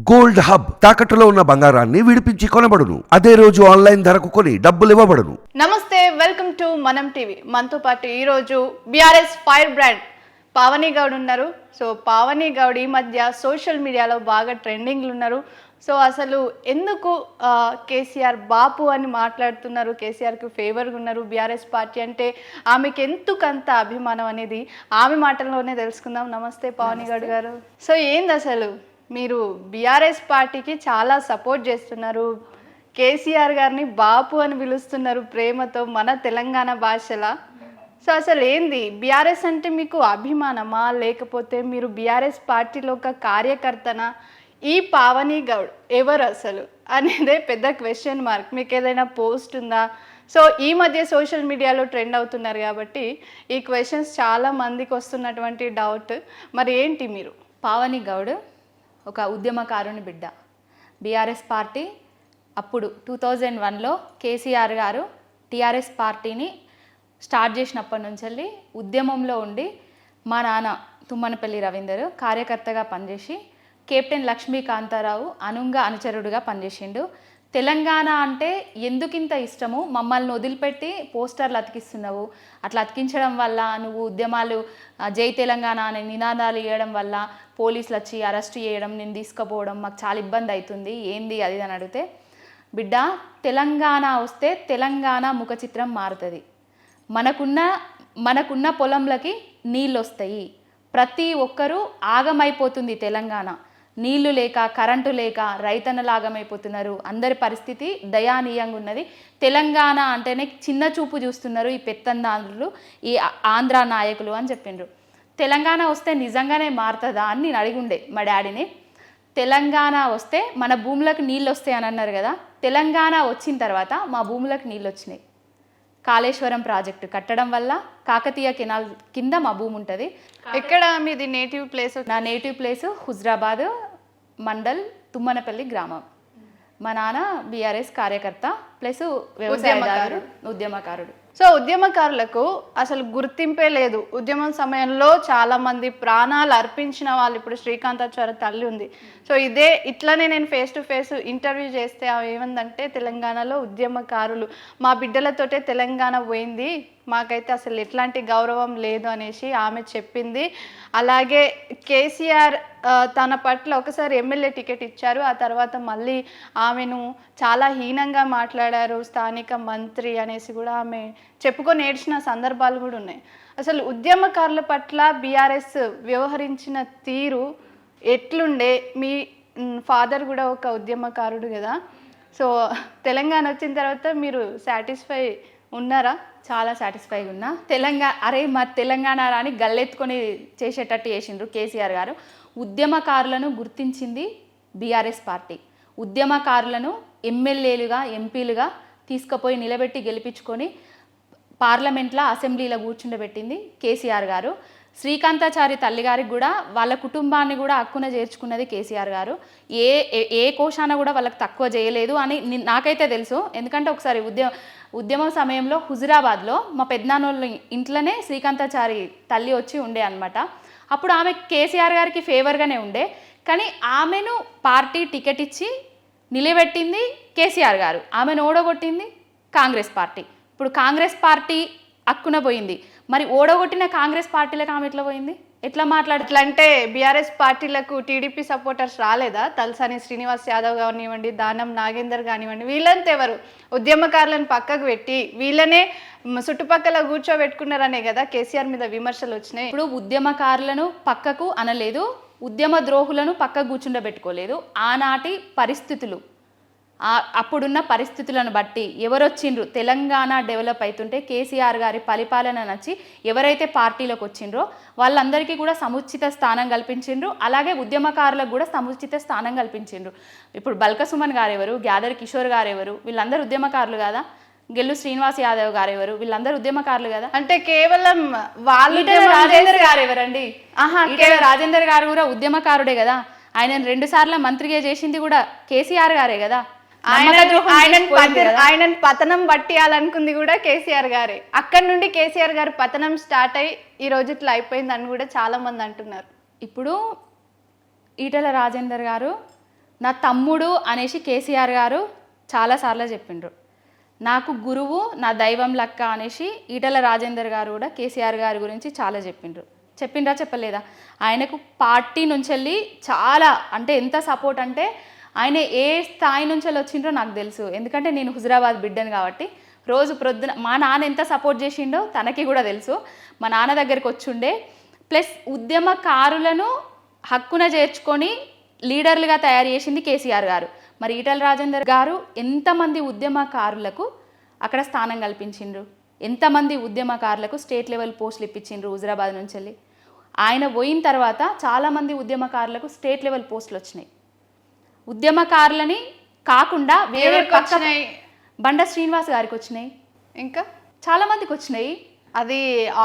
Gold hub తాకట్టులో ఉన్న బంగారాన్ని విడిపించి కొనబడును. అదే రోజు ఆన్లైన్ ధరకు కొని డబ్బులు ఇవ్వబడును. నమస్తే, వెల్కమ్ టు మనం టీవీ. మనతో పాటు ఈరోజు BRS fire brand Pavani Goud ఉన్నారు. సో పావని గౌడ్ ఈ మధ్య సోషల్ మీడియాలో బాగా ట్రెండింగ్లు ఉన్నారు. సో అసలు ఎందుకు కేసీఆర్ బాపు అని మాట్లాడుతున్నారు, కేసీఆర్కి ఫేవర్గా ఉన్నారు, బీఆర్ఎస్ పార్టీ అంటే ఆమెకి ఎందుకంత అభిమానం అనేది ఆమె మాటల్లోనే తెలుసుకుందాం. నమస్తే పావని గౌడ్ గారు. సో ఏంది అసలు మీరు బీఆర్ఎస్ పార్టీకి చాలా సపోర్ట్ చేస్తున్నారు, కేసీఆర్ గారిని బాపు అని పిలుస్తున్నారు ప్రేమతో మన తెలంగాణ భాషలా. సో అసలు ఏంది బీఆర్ఎస్ అంటే మీకు అభిమానమా, లేకపోతే మీరు బీఆర్ఎస్ పార్టీలో ఒక కార్యకర్తనా? ఈ పావని గౌడ్ ఎవరు అసలు అనేదే పెద్ద క్వశ్చన్ మార్క్. మీకు ఏదైనా పోస్ట్ ఉందా? సో ఈ మధ్య సోషల్ మీడియాలో ట్రెండ్ అవుతున్నారు కాబట్టి ఈ క్వశ్చన్స్ చాలా మందికి వస్తున్నటువంటి డౌట్. మరి ఏంటి మీరు? పావని గౌడ్ ఒక ఉద్యమకారుని బిడ్డ. బీఆర్ఎస్ పార్టీ అప్పుడు 2001లో కేసీఆర్ గారు టీఆర్ఎస్ పార్టీని స్టార్ట్ చేసినప్పటి నుంచి ఉద్యమంలో ఉండి మా నాన్న తుమ్మనపల్లి రవీందర్ కార్యకర్తగా పనిచేసి కెప్టెన్ లక్ష్మీకాంతారావు అనుచరుడుగా పనిచేసిండు. తెలంగాణ అంటే ఎందుకింత ఇష్టము, మమ్మల్ని వదిలిపెట్టి పోస్టర్లు అతికిస్తున్నావు, అట్లా అతికించడం వల్ల నువ్వు ఉద్యమాలు జై తెలంగాణ అనే నినాదాలు ఇవ్వడం వల్ల పోలీసులు వచ్చి అరెస్ట్ చేయడం, నేను తీసుకుపోవడం మాకు చాలా ఇబ్బంది అవుతుంది, ఏంది అది అని అడిగితే, బిడ్డ తెలంగాణ వస్తే తెలంగాణ ముఖ చిత్రం మారుతుంది, మనకున్న పొలంలకి నీళ్ళు వస్తాయి, ప్రతి ఒక్కరూ ఆగమైపోతుంది తెలంగాణ, నీళ్లు లేక కరెంటు లేక రైతన్నలు ఆగమైపోతున్నారు, అందరి పరిస్థితి దయానీయంగా ఉన్నది, తెలంగాణ అంటేనే చిన్న చూపు చూస్తున్నారు ఈ పెత్తందారులు, ఈ ఆంధ్ర నాయకులు అని చెప్పిండ్రు. తెలంగాణ వస్తే నిజంగానే మారుతుందా అని నేను అడిగుండే మా డాడీని. తెలంగాణ వస్తే మన భూములకు నీళ్ళు వస్తాయి అని అన్నారు కదా, తెలంగాణ వచ్చిన తర్వాత మా భూములకు నీళ్ళు వచ్చినాయి. కాళేశ్వరం ప్రాజెక్టు కట్టడం వల్ల కాకతీయ కెనాల్ కింద మా భూమి ఉంటుంది. ఎక్కడ మీది నేటివ్ ప్లేస్? నా నేటివ్ ప్లేస్ హుజరాబాద్ మండల్ తుమ్మనపల్లి గ్రామం. మా నాన్న బీఆర్ఎస్ కార్యకర్త ప్లస్ వ్యవసాయదారుడు, ఉద్యమకారుడు. సో ఉద్యమకారులకు అసలు గుర్తింపే లేదు. ఉద్యమం సమయంలో చాలా మంది ప్రాణాలు అర్పించిన వాళ్ళు, ఇప్పుడు శ్రీకాంతాచారి తల్లి ఉంది. సో ఇట్లనే నేను ఫేస్ టు ఫేస్ ఇంటర్వ్యూ చేస్తే అవి ఏమందంటే, తెలంగాణలో ఉద్యమకారులు మా బిడ్డలతోటే తెలంగాణ పోయింది, మాకైతే అసలు ఎట్లాంటి గౌరవం లేదు అనేసి ఆమె చెప్పింది. అలాగే కేసీఆర్ తన పట్ల ఒకసారి ఎమ్మెల్యే టికెట్ ఇచ్చారు, ఆ తర్వాత మళ్ళీ ఆమెను చాలా హీనంగా మాట్లాడారు, స్థానిక మంత్రి అనేసి కూడా ఆమె చెప్పుకొని ఏడ్చిన సందర్భాలు కూడా ఉన్నాయి. అసలు ఉద్యమకారుల పట్ల బీఆర్ఎస్ వ్యవహరించిన తీరు ఎట్లుండే? మీ ఫాదర్ కూడా ఒక ఉద్యమకారుడు కదా, సో తెలంగాణ వచ్చిన తర్వాత మీరు సాటిస్ఫై ఉన్నారా? చాలా సాటిస్ఫైగా ఉన్నా. మా తెలంగాణ రాని గల్లెత్తుకొని చేసేటట్టు చేసిండ్రు కేసీఆర్ గారు. ఉద్యమకారులను గుర్తించింది బీఆర్ఎస్ పార్టీ. ఉద్యమకారులను ఎమ్మెల్యేలుగా, ఎంపీలుగా తీసుకుపోయి నిలబెట్టి గెలిపించుకొని పార్లమెంట్లో, అసెంబ్లీలో కూర్చుండబెట్టింది కేసీఆర్ గారు. శ్రీకాంతాచారి తల్లిగారికి కూడా వాళ్ళ కుటుంబాన్ని కూడా హక్కున చేర్చుకున్నది కేసీఆర్ గారు. ఏ కోశాన కూడా వాళ్ళకి తక్కువ చేయలేదు అని నాకైతే తెలుసు. ఎందుకంటే ఒకసారి ఉద్యమం సమయంలో హుజురాబాద్లో మా పెద్దనాన్నోళ్ళ ఇంట్లోనే శ్రీకాంతాచారి తల్లి వచ్చి ఉండే అనమాట. అప్పుడు ఆమె కేసీఆర్ గారికి ఫేవర్గానే ఉండే, కానీ ఆమెను పార్టీ టికెట్ ఇచ్చి నిలబెట్టింది కేసీఆర్ గారు, ఆమెను ఓడగొట్టింది కాంగ్రెస్ పార్టీ. ఇప్పుడు కాంగ్రెస్ పార్టీ హక్కున పోయింది, మరి ఓడగొట్టిన కాంగ్రెస్ పార్టీలకు ఆమె ఎట్లా పోయింది? ఎట్లా మాట్లాడట్లంటే బీఆర్ఎస్ పార్టీలకు టీడీపీ సపోర్టర్స్ రాలేదా? తలసాని శ్రీనివాస్ యాదవ్ కానివ్వండి, దానం నాగేందర్ కానివ్వండి, వీళ్ళంతా ఎవరు? ఉద్యమకారులను పక్కకు పెట్టి వీళ్ళనే చుట్టుపక్కల కూర్చోబెట్టుకున్నారనే కదా కేసీఆర్ మీద విమర్శలు వచ్చినాయి. ఇప్పుడు ఉద్యమకారులను పక్కకు అనలేదు, ఉద్యమ ద్రోహులను పక్కకు కూర్చుండబెట్టుకోలేదు. ఆనాటి పరిస్థితులు, అప్పుడున్న పరిస్థితులను బట్టి ఎవరొచ్చిండ్రు, తెలంగాణ డెవలప్ అవుతుంటే కేసీఆర్ గారి పరిపాలన నచ్చి ఎవరైతే పార్టీలోకి వచ్చిండ్రో వాళ్ళందరికీ కూడా సముచిత స్థానం కల్పించిండ్రు. అలాగే ఉద్యమకారులకు కూడా సముచిత స్థానం కల్పించిండ్రు. ఇప్పుడు బల్క సుమన్ గారెవరు, గ్యాదర్ కిషోర్ గారెవరు, వీళ్ళందరూ ఉద్యమకారులు కదా. గెల్లు శ్రీనివాస్ యాదవ్ గారెవరు, వీళ్ళందరూ ఉద్యమకారులు కదా. అంటే కేవలం వాళ్ళు రాజేందర్ గారు ఎవరండి? రాజేందర్ గారు కూడా ఉద్యమకారుడే కదా. ఆయన 2 సార్లు మంత్రిగా చేసింది కూడా కేసీఆర్ గారే కదా. ఆయనను పతనం పట్టియాలనుకుంది కూడా కేసీఆర్ గారే. అక్కడి నుండి కేసీఆర్ గారు పతనం స్టార్ట్ అయ్యి ఈ రోజు ఇట్లా అయిపోయింది అని కూడా చాలా మంది అంటున్నారు. ఇప్పుడు ఈటెల రాజేందర్ గారు నా తమ్ముడు అనేసి కేసీఆర్ గారు చాలాసార్లు చెప్పిండ్రు. నాకు గురువు నా దైవం లెక్క అనేసి ఈటల రాజేందర్ గారు కూడా కేసీఆర్ గారి గురించి చాలా చెప్పిండ్రా చెప్పలేదా? ఆయనకు పార్టీ నుంచి వెళ్ళి చాలా అంటే ఎంత సపోర్ట్ అంటే ఆయన ఏ స్థాయి నుంచి వెళ్ళి వచ్చిండ్రో నాకు తెలుసు. ఎందుకంటే నేను హుజరాబాద్ బిడ్డను కాబట్టి రోజు ప్రొద్దున మా నాన్న ఎంత సపోర్ట్ చేసిండో తనకి కూడా తెలుసు. మా నాన్న దగ్గరికి వచ్చుండే. ప్లస్ ఉద్యమకారులను హక్కున చేర్చుకొని లీడర్లుగా తయారు చేసింది కేసీఆర్ గారు. మరి ఈటల రాజేందర్ గారు ఎంతమంది ఉద్యమకారులకు అక్కడ స్థానం కల్పించిండ్రు, ఎంతమంది ఉద్యమకారులకు స్టేట్ లెవెల్ పోస్టులు ఇప్పించిండ్రు హుజరాబాద్ నుంచి వెళ్ళి. ఆయన పోయిన తర్వాత చాలామంది ఉద్యమకారులకు స్టేట్ లెవెల్ పోస్టులు వచ్చినాయి. ఉద్యమకారులని కాకుండా వేరే వచ్చినాయి? బండ శ్రీనివాస్ గారికి వచ్చినాయి, ఇంకా చాలామందికి వచ్చినాయి. అది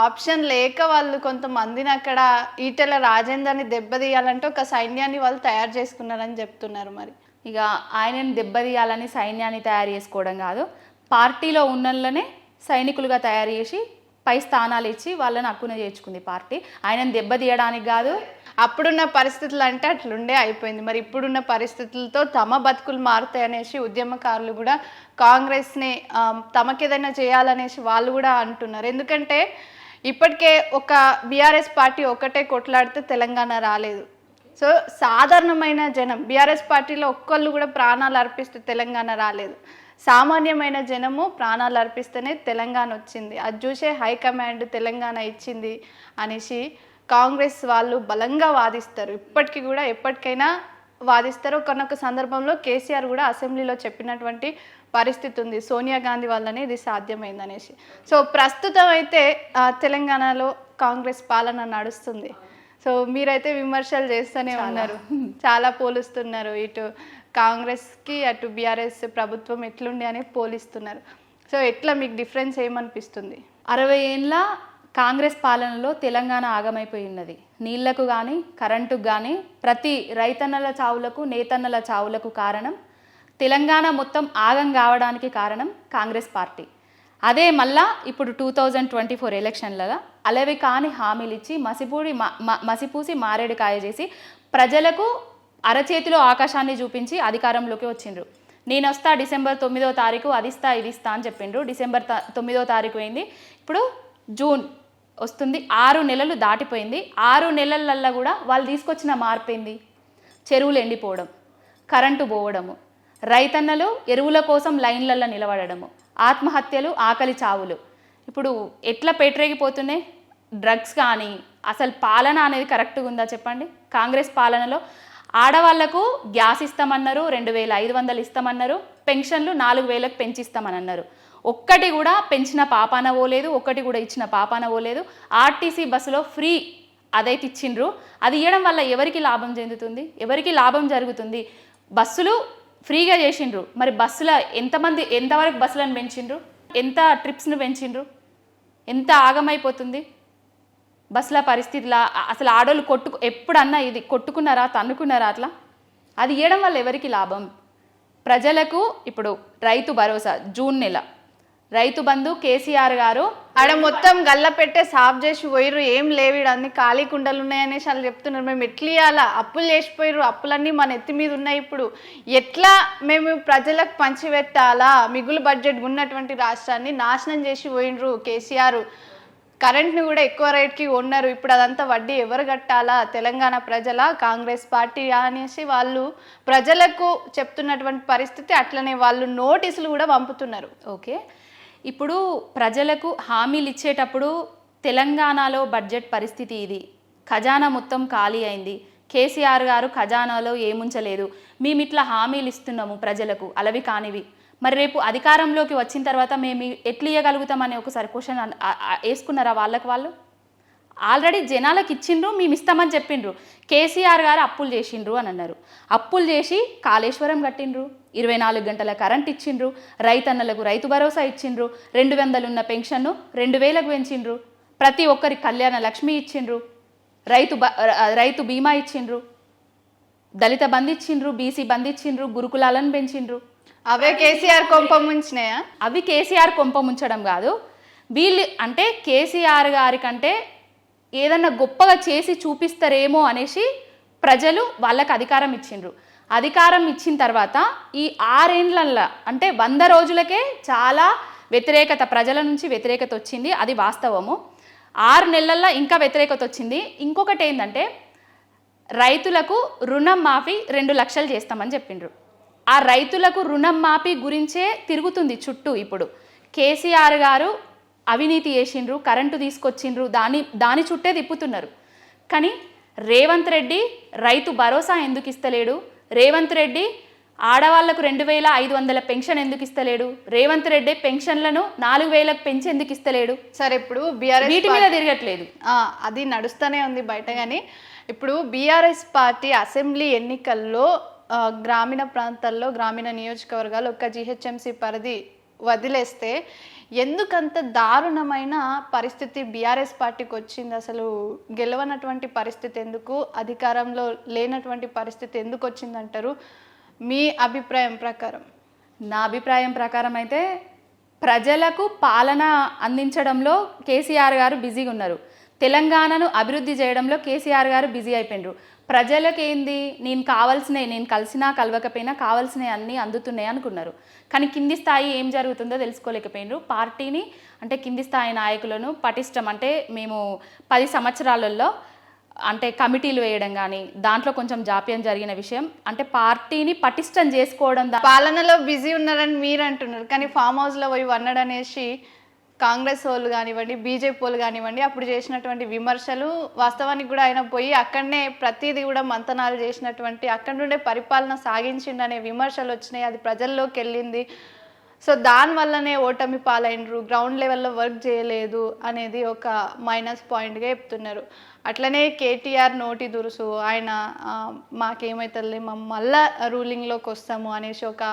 ఆప్షన్ లేక వాళ్ళు కొంతమందిని అక్కడ ఈటెల రాజేందర్ని దెబ్బతీయాలంటే ఒక సైన్యాన్ని వాళ్ళు తయారు చేసుకున్నారని చెప్తున్నారు. మరి ఇక ఆయనని దెబ్బతీయాలని సైన్యాన్ని తయారు చేసుకోవడం కాదు, పార్టీలో ఉన్నోళ్ళనే సైనికులుగా తయారు చేసి పై స్థానాలు ఇచ్చి వాళ్ళని హక్కున చేర్చుకుంది పార్టీ. ఆయనని దెబ్బతీయడానికి కాదు. అప్పుడున్న పరిస్థితులు అంటే అట్లుండే అయిపోయింది. మరి ఇప్పుడున్న పరిస్థితులతో తమ బతుకులు మారుతాయి అనేసి ఉద్యమకారులు కూడా కాంగ్రెస్ని తమకేదైనా చేయాలనేసి వాళ్ళు కూడా అంటున్నారు. ఎందుకంటే ఇప్పటికే ఒక బీఆర్ఎస్ పార్టీ ఒకటే కొట్లాడితే తెలంగాణ రాలేదు. సో సాధారణమైన జనం బీఆర్ఎస్ పార్టీలో ఒక్కళ్ళు కూడా ప్రాణాలు అర్పిస్తే తెలంగాణ రాలేదు. సామాన్యమైన జనము ప్రాణాలు అర్పిస్తేనే తెలంగాణ వచ్చింది. అది చూసే హైకమాండ్ తెలంగాణ ఇచ్చింది అనేసి కాంగ్రెస్ వాళ్ళు బలంగా వాదిస్తారు. ఇప్పటికీ కూడా ఎప్పటికైనా వాదిస్తారు. ఒకనొక సందర్భంలో కేసీఆర్ కూడా అసెంబ్లీలో చెప్పినటువంటి పరిస్థితి ఉంది, సోనియా గాంధీ వల్లనే ఇది సాధ్యమైందనేసి. సో ప్రస్తుతం అయితే తెలంగాణలో కాంగ్రెస్ పాలన నడుస్తుంది. సో మీరైతే విమర్శలు చేస్తూనే ఉన్నారు, చాలా పోలుస్తున్నారు. ఇటు కాంగ్రెస్కి అటు బీఆర్ఎస్ ప్రభుత్వం ఎట్లుండే అని పోలిస్తున్నారు. సో ఎట్లా మీకు డిఫరెన్స్ ఏమనిపిస్తుంది? 60 ఏళ్ళ కాంగ్రెస్ పాలనలో తెలంగాణ ఆగమైపోయి ఉన్నది. నీళ్లకు కానీ కరెంటుకు కానీ ప్రతి రైతన్నల చావులకు నేతన్నల చావులకు కారణం తెలంగాణ మొత్తం ఆగం కావడానికి కారణం కాంగ్రెస్ పార్టీ. అదే మళ్ళా ఇప్పుడు 2024 ఎలక్షన్లలో అలవి కాని హామీలు ఇచ్చి మసిపూసి మారేడుకాయ చేసి ప్రజలకు అరచేతిలో ఆకాశాన్ని చూపించి అధికారంలోకి వచ్చిండ్రు. నేను వస్తా డిసెంబర్ 9వ తారీఖు అదిస్తా ఇదిస్తా అని చెప్పిండ్రు. డిసెంబర్ 9వ తారీఖు అయింది, ఇప్పుడు జూన్ వస్తుంది. 6 నెలలు దాటిపోయింది. 6 నెలలల్లో కూడా వాళ్ళు తీసుకొచ్చిన మార్పు ఏంది? చెరువులు ఎండిపోవడం, కరెంటు పోవడము, రైతన్నలు ఎరువుల కోసం లైన్లలో నిలబడము, ఆత్మహత్యలు, ఆకలి చావులు. ఇప్పుడు ఎట్లా పెట్టరేగిపోతున్నాయి డ్రగ్స్. కానీ అసలు పాలన అనేది కరెక్ట్గా ఉందా చెప్పండి? కాంగ్రెస్ పాలనలో ఆడవాళ్లకు గ్యాస్ ఇస్తామన్నారు, 2500 ఇస్తామన్నారు, పెన్షన్లు 4000కు పెంచిస్తామని అన్నారు. ఒక్కటి కూడా పెంచిన పాపాన పోలేదు, ఒక్కటి కూడా ఇచ్చిన పాపాన పోలేదు. ఆర్టీసీ బస్సులో ఫ్రీ అదైతే ఇచ్చిండ్రు. అది ఇవ్వడం వల్ల ఎవరికి లాభం చెందుతుంది? ఎవరికి లాభం జరుగుతుంది? బస్సులు ఫ్రీగా చేసిండ్రు, మరి బస్సుల ఎంతవరకు బస్సులను పెంచిండ్రు? ఎంత ట్రిప్స్ను పెంచిండ్రు? ఎంత ఆగమైపోతుంది బస్సుల పరిస్థితిలా? అసలు ఆడోళ్ళు ఎప్పుడన్నా ఇది కొట్టుకున్నారా, తన్నుకున్నారా? అట్లా అది ఇవ్వడం వల్ల ఎవరికి లాభం? ప్రజలకు ఇప్పుడు రైతు భరోసా జూన్ నెల, రైతు బంధు కేసీఆర్ గారు ఆడ మొత్తం గల్ల పెట్టే సాఫ్ చేసి పోయిర్రు. ఏం లేవిడు అన్ని ఖాళీ కుండలు ఉన్నాయనేసి వాళ్ళు చెప్తున్నారు. మేము ఎట్లా ఇవ్వాలా? అప్పులు చేసిపోయిర్రు, అప్పులన్నీ మన ఎత్తి మీద ఉన్నాయి. ఇప్పుడు ఎట్లా మేము ప్రజలకు పంచిపెట్టాలా? మిగులు బడ్జెట్ ఉన్నటువంటి రాష్ట్రాన్ని నాశనం చేసి పోయినరు కేసీఆర్. కరెంట్ని కూడా ఎక్కువ రేట్కి కొన్నారు. ఇప్పుడు అదంతా వడ్డీ ఎవరు కట్టాలా? తెలంగాణ ప్రజల, కాంగ్రెస్ పార్టీ అనేసి వాళ్ళు ప్రజలకు చెప్తున్నటువంటి పరిస్థితి. అట్లనే వాళ్ళు నోటీసులు కూడా పంపుతున్నారు. ఓకే, ఇప్పుడు ప్రజలకు హామీలు ఇచ్చేటప్పుడు తెలంగాణలో బడ్జెట్ పరిస్థితి ఇది, ఖజానా మొత్తం ఖాళీ అయింది, కేసీఆర్ గారు ఖజానాలో ఏముంచలేదు, మేము ఇట్లా హామీలు ఇస్తున్నాము ప్రజలకు అలవి కానివి, మరి రేపు అధికారంలోకి వచ్చిన తర్వాత మేము ఎట్లా ఇవ్వగలుగుతామని ఒకసారి క్వశ్చన్ వేసుకున్నారా వాళ్ళకు? వాళ్ళు ఆల్రెడీ జనాలకు ఇచ్చిండ్రు, మేము ఇస్తామని చెప్పిండ్రు. కేసీఆర్ గారు అప్పులు చేసిండ్రు అని అన్నారు. అప్పులు చేసి కాళేశ్వరం కట్టిండ్రు, 24 గంటల కరెంట్ ఇచ్చిండ్రు, రైతన్నలకు రైతు భరోసా ఇచ్చిండ్రు, 200 ఉన్న పెన్షన్ను 2000కు పెంచిండ్రు, ప్రతి ఒక్కరి కళ్యాణ లక్ష్మి ఇచ్చిండ్రు, రైతు బీమా ఇచ్చిండ్రు, దళిత బంధు ఇచ్చిండ్రు, బీసీ బంధు ఇచ్చిండ్రు, గురుకులాలను పెంచిండ్రు. అవే కేసీఆర్ కొంప ముంచినాయా? అవి కేసీఆర్ కొంప ముంచడం కాదు. వీళ్ళు అంటే కేసీఆర్ గారి కంటే ఏదన్నా గొప్పగా చేసి చూపిస్తారేమో అనేసి ప్రజలు వాళ్ళకి అధికారం ఇచ్చిండ్రు. అధికారం ఇచ్చిన తర్వాత ఈ 6 ఏళ్లల్లో అంటే 100 రోజులకే చాలా వ్యతిరేకత, ప్రజల నుంచి వ్యతిరేకత వచ్చింది, అది వాస్తవము. 6 నెలల్లో ఇంకా వ్యతిరేకత వచ్చింది. ఇంకొకటి ఏంటంటే రైతులకు రుణం మాఫీ 2 లక్షలు చేస్తామని చెప్పిండ్రు. ఆ రైతులకు రుణం మాఫీ గురించే తిరుగుతుంది చుట్టూ. ఇప్పుడు కేసీఆర్ గారు అవినీతి చేసిండ్రు, కరెంటు తీసుకొచ్చిండ్రు, దాని చుట్టే తిప్పుతున్నారు. కానీ రేవంత్ రెడ్డి రైతు భరోసా ఎందుకు ఇస్తలేడు? రేవంత్ రెడ్డి ఆడవాళ్లకు 2500 పెన్షన్ ఎందుకు ఇస్తలేడు? రేవంత్ రెడ్డి పెన్షన్లను 4000కు పెంచి ఎందుకు ఇస్తలేడు? సరే, ఇప్పుడు బీఆర్ఎస్ వీటి మీద తిరగట్లేదు, అది నడుస్తూనే ఉంది బయట. కానీ ఇప్పుడు బీఆర్ఎస్ పార్టీ అసెంబ్లీ ఎన్నికల్లో గ్రామీణ ప్రాంతాల్లో, గ్రామీణ నియోజకవర్గాలు ఒక్క జీహెచ్ఎంసీ పరిధి వదిలేస్తే ఎందుకంత దారుణమైన పరిస్థితి బీఆర్ఎస్ పార్టీకి వచ్చింది? అసలు గెలవనటువంటి పరిస్థితి ఎందుకు, అధికారంలో లేనటువంటి పరిస్థితి ఎందుకు వచ్చిందంటారు మీ అభిప్రాయం ప్రకారం? నా అభిప్రాయం ప్రకారం అయితే ప్రజలకు పాలన అందించడంలో కేసీఆర్ గారు బిజీగా ఉన్నారు. తెలంగాణను అభివృద్ధి చేయడంలో కేసీఆర్ గారు బిజీ అయిపోయినరు. ప్రజలకు ఏంది, నేను కలిసినా కలవకపోయినా కావాల్సినవి అన్నీ అందుతున్నాయి అనుకున్నారు. కానీ కింది స్థాయి ఏం జరుగుతుందో తెలుసుకోలేకపోయినరు. పార్టీని అంటే కింది స్థాయి నాయకులను పటిష్టం, అంటే మేము 10 సంవత్సరాలలో అంటే కమిటీలు వేయడం కానీ దాంట్లో కొంచెం జాప్యం జరిగిన విషయం, అంటే పార్టీని పటిష్టం చేసుకోవడం. పాలనలో బిజీ ఉన్నారని మీరు అంటున్నారు, కానీ ఫామ్ హౌస్లో పోయి వన్నడనేసి కాంగ్రెస్ వాళ్ళు కానివ్వండి, బీజేపీ వాళ్ళు కానివ్వండి అప్పుడు చేసినటువంటి విమర్శలు వాస్తవానికి కూడా ఆయన పోయి అక్కడనే ప్రతిదీ కూడా మంతనాలు చేసినటువంటి, అక్కడి నుండే పరిపాలన సాగించిండనే విమర్శలు వచ్చినాయి. అది ప్రజల్లోకి వెళ్ళింది. సో దానివల్లనే ఓటమి పాలైనరు, గ్రౌండ్ లెవెల్లో వర్క్ చేయలేదు అనేది ఒక మైనస్ పాయింట్గా చెప్తున్నారు. అట్లనే కేటీఆర్ నోటి దురుసు, ఆయన మాకేమవుతుంది, మళ్ళా రూలింగ్లోకి వస్తాము అనేసి ఒక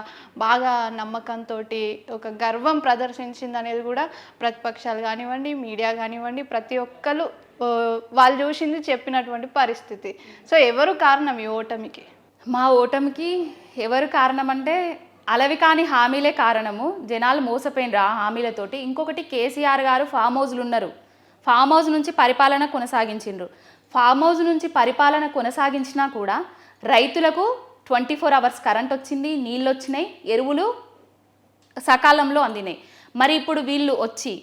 బాగా నమ్మకంతో ఒక గర్వం ప్రదర్శించింది అనేది కూడా ప్రతిపక్షాలు కానివ్వండి, మీడియా కానివ్వండి, ప్రతి ఒక్కరు వాళ్ళు చూసింది చెప్పినటువంటి పరిస్థితి. సో ఎవరు కారణం ఈ ఓటమికి? మా ఓటమికి ఎవరు కారణం అంటే అలవి కాని హామీలే కారణము. జనాలు మోసపోయినరు ఆ హామీలతోటి. ఇంకొకటి కేసీఆర్ గారు ఫామ్ హౌస్లు ఉన్నారు, ఫామ్ హౌస్ నుంచి పరిపాలన కొనసాగించిండ్రు. ఫామ్ హౌస్ నుంచి పరిపాలన కొనసాగించినా కూడా రైతులకు 24 hours కరెంట్ వచ్చింది, నీళ్ళు వచ్చినాయి, ఎరువులు సకాలంలో అందినాయి. మరి ఇప్పుడు వీళ్ళు వచ్చి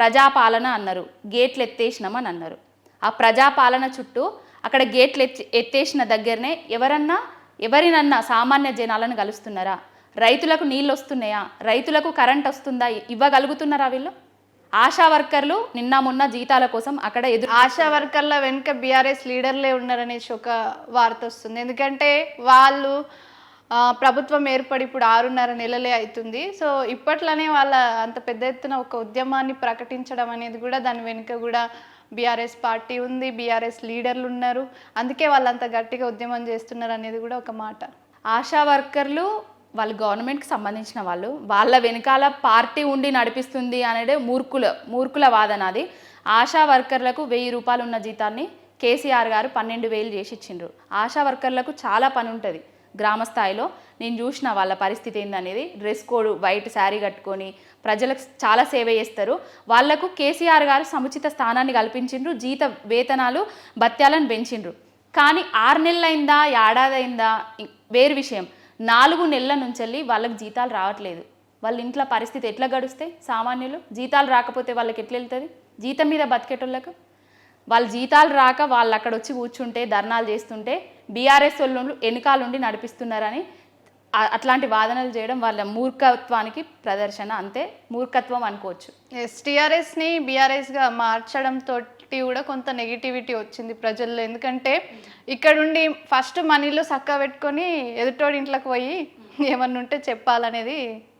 ప్రజాపాలన అన్నారు, గేట్లు ఎత్తేసినామని అన్నారు. ఆ ప్రజాపాలన చుట్టూ అక్కడ గేట్లు ఎత్తేసిన దగ్గరనే ఎవరినన్నా సామాన్య జనాలను కలుస్తున్నారా? రైతులకు నీళ్ళు వస్తున్నాయా? రైతులకు కరెంట్ వస్తుందా? ఇవ్వగలుగుతున్నారా వీళ్ళు? ఆశా వర్కర్లు నిన్న మొన్న జీతాల కోసం అక్కడ ఆశా వర్కర్ల వెనుక బీఆర్ఎస్ లీడర్లే ఉన్నారనేసి ఒక వార్త వస్తుంది. ఎందుకంటే వాళ్ళు ప్రభుత్వం ఏర్పడి ఇప్పుడు 6.5 నెలలే అవుతుంది. సో ఇప్పట్లోనే వాళ్ళ అంత పెద్ద ఎత్తున ఒక ఉద్యమాన్ని ప్రకటించడం అనేది కూడా దాని వెనుక కూడా బీఆర్ఎస్ పార్టీ ఉంది, బీఆర్ఎస్ లీడర్లు ఉన్నారు. అందుకే వాళ్ళు అంత గట్టిగా ఉద్యమం చేస్తున్నారు అనేది కూడా ఒక మాట. ఆశా వర్కర్లు వాళ్ళు గవర్నమెంట్కి సంబంధించిన వాళ్ళు, వాళ్ళ వెనకాల పార్టీ ఉండి నడిపిస్తుంది అనేది మూర్ఖుల వాదన. అది ఆశా వర్కర్లకు 1000 రూపాయలు ఉన్న జీతాన్ని కేసీఆర్ గారు 12,000 చేసి ఇచ్చిండ్రు. ఆశా వర్కర్లకు చాలా పని ఉంటుంది గ్రామ స్థాయిలో. నేను చూసిన వాళ్ళ పరిస్థితి ఏందనేది. డ్రెస్ కోడ్ వైట్ శారీ కట్టుకొని ప్రజలకు చాలా సేవ చేస్తారు. వాళ్లకు కేసీఆర్ గారు సముచిత స్థానాన్ని కల్పించిండ్రు, వేతనాలు భత్యాలను పెంచిండ్రు. కానీ 6 నెలలైందా, ఏడాది అయిందా వేరు విషయం. 4 నెలల నుంచి వాళ్ళకి జీతాలు రావట్లేదు. వాళ్ళ ఇంట్లో పరిస్థితి ఎట్లా గడుస్తాయి? సామాన్యులు జీతాలు రాకపోతే వాళ్ళకి ఎట్లా వెళ్తుంది? జీతం మీద బతికేటోళ్ళకు వాళ్ళ జీతాలు రాక వాళ్ళు అక్కడ వచ్చి కూర్చుంటే ధర్నాలు చేస్తుంటే బీఆర్ఎస్ వాళ్ళు వెనుకాలుండి నడిపిస్తున్నారని అట్లాంటి వాదనలు చేయడం వాళ్ళ మూర్ఖత్వానికి ప్రదర్శన. అంతే, మూర్ఖత్వం అనుకోవచ్చు. టీఆర్ఎస్ని బీఆర్ఎస్గా మార్చడంతో కూడా కొంత నెగిటివిటీ వచ్చింది ప్రజల్లో. ఎందుకంటే ఇక్కడుండి ఫస్ట్ మనీలో సక్క పెట్టుకొని ఎదుటోడి ఇంట్లోకి పోయి ఏమన్నా ఉంటే చెప్పాలనేది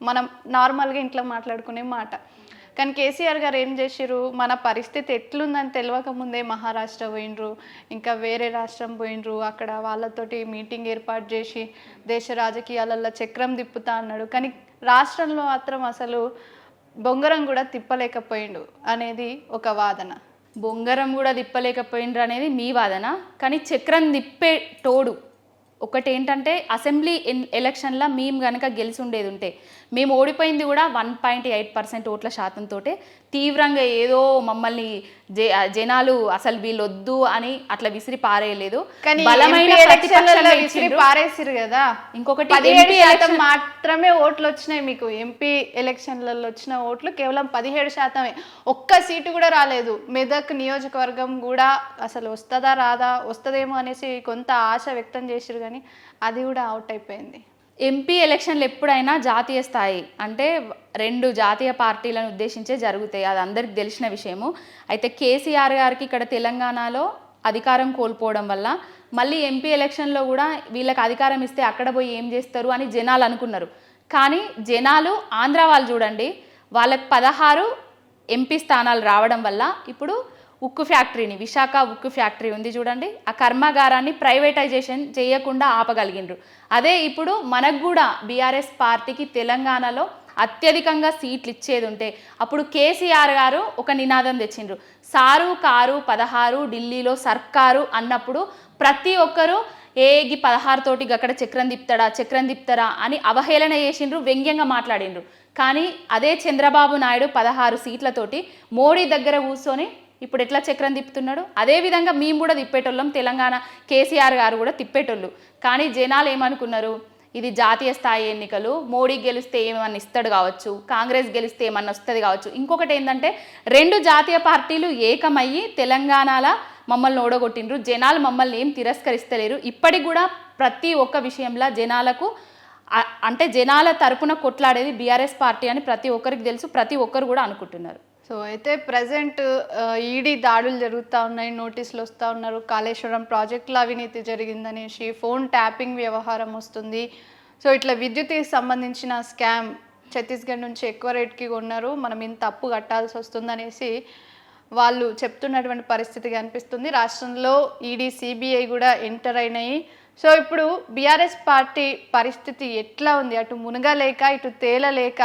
మనం నార్మల్గా ఇంట్లో మాట్లాడుకునే మాట. కానీ కేసీఆర్ గారు ఏం చేసిరు, మన పరిస్థితి ఎట్లుందని తెలియక ముందే మహారాష్ట్ర పోయినరు, ఇంకా వేరే రాష్ట్రం పోయినరు. అక్కడ వాళ్ళతోటి మీటింగ్ ఏర్పాటు చేసి దేశ రాజకీయాలలో చక్రం తిప్పుతా అన్నాడు. కానీ రాష్ట్రంలో మాత్రం అసలు బొంగరం కూడా తిప్పలేకపోయిండు అనేది ఒక వాదన. బొంగరం కూడా తిప్పలేకపోయిండ్రు అనేది మీ వాదన. కానీ చక్రం తిప్పే తోడు ఒకటి ఏంటంటే అసెంబ్లీ ఎలక్షన్లో మేము కనుక గెలిచి ఉండేది ఉంటే, మేము ఓడిపోయింది కూడా 1.8% ఓట్ల శాతంతో తీవ్రంగా ఏదో మమ్మల్ని జనాలు అసలు వీళ్ళొద్దు అని అట్లా విసిరి పారేయలేదు. బలమైన ప్రతిపక్షంగా విసిరి పారేసిరు కదా. ఇంకొకటి 17% మాత్రమే ఓట్లు వచ్చినాయి మీకు. ఎంపీ ఎలక్షన్లలో వచ్చిన ఓట్లు కేవలం 17%. ఒక్క సీటు కూడా రాలేదు. మెదక్ నియోజకవర్గం కూడా అసలు వస్తుందా రాదా, వస్తుందేమో అనేసి కొంత ఆశ వ్యక్తం చేసిరు, కానీ అది కూడా అవుట్ అయిపోయింది. ఎంపీ ఎలక్షన్లు ఎప్పుడైనా జాతీయ స్థాయి అంటే 2 జాతీయ పార్టీలను ఉద్దేశించే జరుగుతాయి, అది అందరికి తెలిసిన విషయము. అయితే కేసీఆర్ గారికి ఇక్కడ తెలంగాణలో అధికారం కోల్పోవడం వల్ల మళ్ళీ ఎంపీ ఎలక్షన్లో కూడా వీళ్ళకి అధికారం ఇస్తే అక్కడ పోయి ఏం చేస్తారు అని జనాలు అనుకున్నారు. కానీ జనాలు ఆంధ్ర వాళ్ళు చూడండి, వాళ్ళకి 16 ఎంపీ స్థానాలు రావడం వల్ల ఇప్పుడు ఉక్కు ఫ్యాక్టరీని, విశాఖ ఉక్కు ఫ్యాక్టరీ ఉంది చూడండి, ఆ కర్మాగారాన్ని ప్రైవేటైజేషన్ చేయకుండా ఆపగలిగిండ్రు. అదే ఇప్పుడు మనకు కూడా బీఆర్ఎస్ పార్టీకి తెలంగాణలో అత్యధికంగా సీట్లు ఇచ్చేది ఉంటే అప్పుడు కేసీఆర్ గారు ఒక నినాదం తెచ్చిండ్రు, సారు కారు 16 ఢిల్లీలో సర్కారు అన్నప్పుడు ప్రతి ఒక్కరూ ఏగి 16 తోటి అక్కడ చక్రం తిప్పుతారా అని అవహేళన చేసిండ్రు, వ్యంగ్యంగా మాట్లాడిండ్రు. కానీ అదే చంద్రబాబు నాయుడు 16 సీట్లతోటి మోడీ దగ్గర కూర్చొని ఇప్పుడు ఎట్లా చక్రం తిప్పుతున్నాడు, అదేవిధంగా మేము కూడా తిప్పేటోళ్ళం, తెలంగాణ కేసీఆర్ గారు కూడా తిప్పేటోళ్ళు. కానీ జనాలు ఏమనుకున్నారు, ఇది జాతీయ స్థాయి ఎన్నికలు, మోడీ గెలిస్తే ఏమన్నా ఇస్తాడు కావచ్చు, కాంగ్రెస్ గెలిస్తే ఏమన్నా వస్తుంది కావచ్చు. ఇంకొకటి ఏంటంటే 2 జాతీయ పార్టీలు ఏకమయ్యి తెలంగాణలో మమ్మల్ని ఓడగొట్టిండ్రు. జనాలు మమ్మల్ని ఏం తిరస్కరిస్తలేరు. ఇప్పటికి కూడా ప్రతి ఒక్క విషయంలో జనాలకు అంటే జనాల తరపున కొట్లాడేది బీఆర్ఎస్ పార్టీ అని ప్రతి ఒక్కరికి తెలుసు, ప్రతి ఒక్కరు కూడా అనుకుంటున్నారు. సో అయితే ప్రజెంట్ ఈడీ దాడులు జరుగుతూ ఉన్నాయి, నోటీసులు వస్తూ ఉన్నారు, కాళేశ్వరం ప్రాజెక్టులో అవినీతి జరిగిందనేసి, ఫోన్ ట్యాపింగ్ వ్యవహారం వస్తుంది. సో ఇట్లా విద్యుత్కి సంబంధించిన స్కామ్ ఛత్తీస్గఢ్ నుంచి ఎక్కువ రేట్కి కొన్నారు, మనం ఇంత అప్పు కట్టాల్సి వస్తుందనేసి వాళ్ళు చెప్తున్నటువంటి పరిస్థితి కనిపిస్తుంది. రాష్ట్రంలో ఈడీ సిబిఐ కూడా ఎంటర్ అయినాయి. సో ఇప్పుడు బీఆర్ఎస్ పార్టీ పరిస్థితి ఎట్లా ఉంది, అటు మునగలేక ఇటు తేలలేక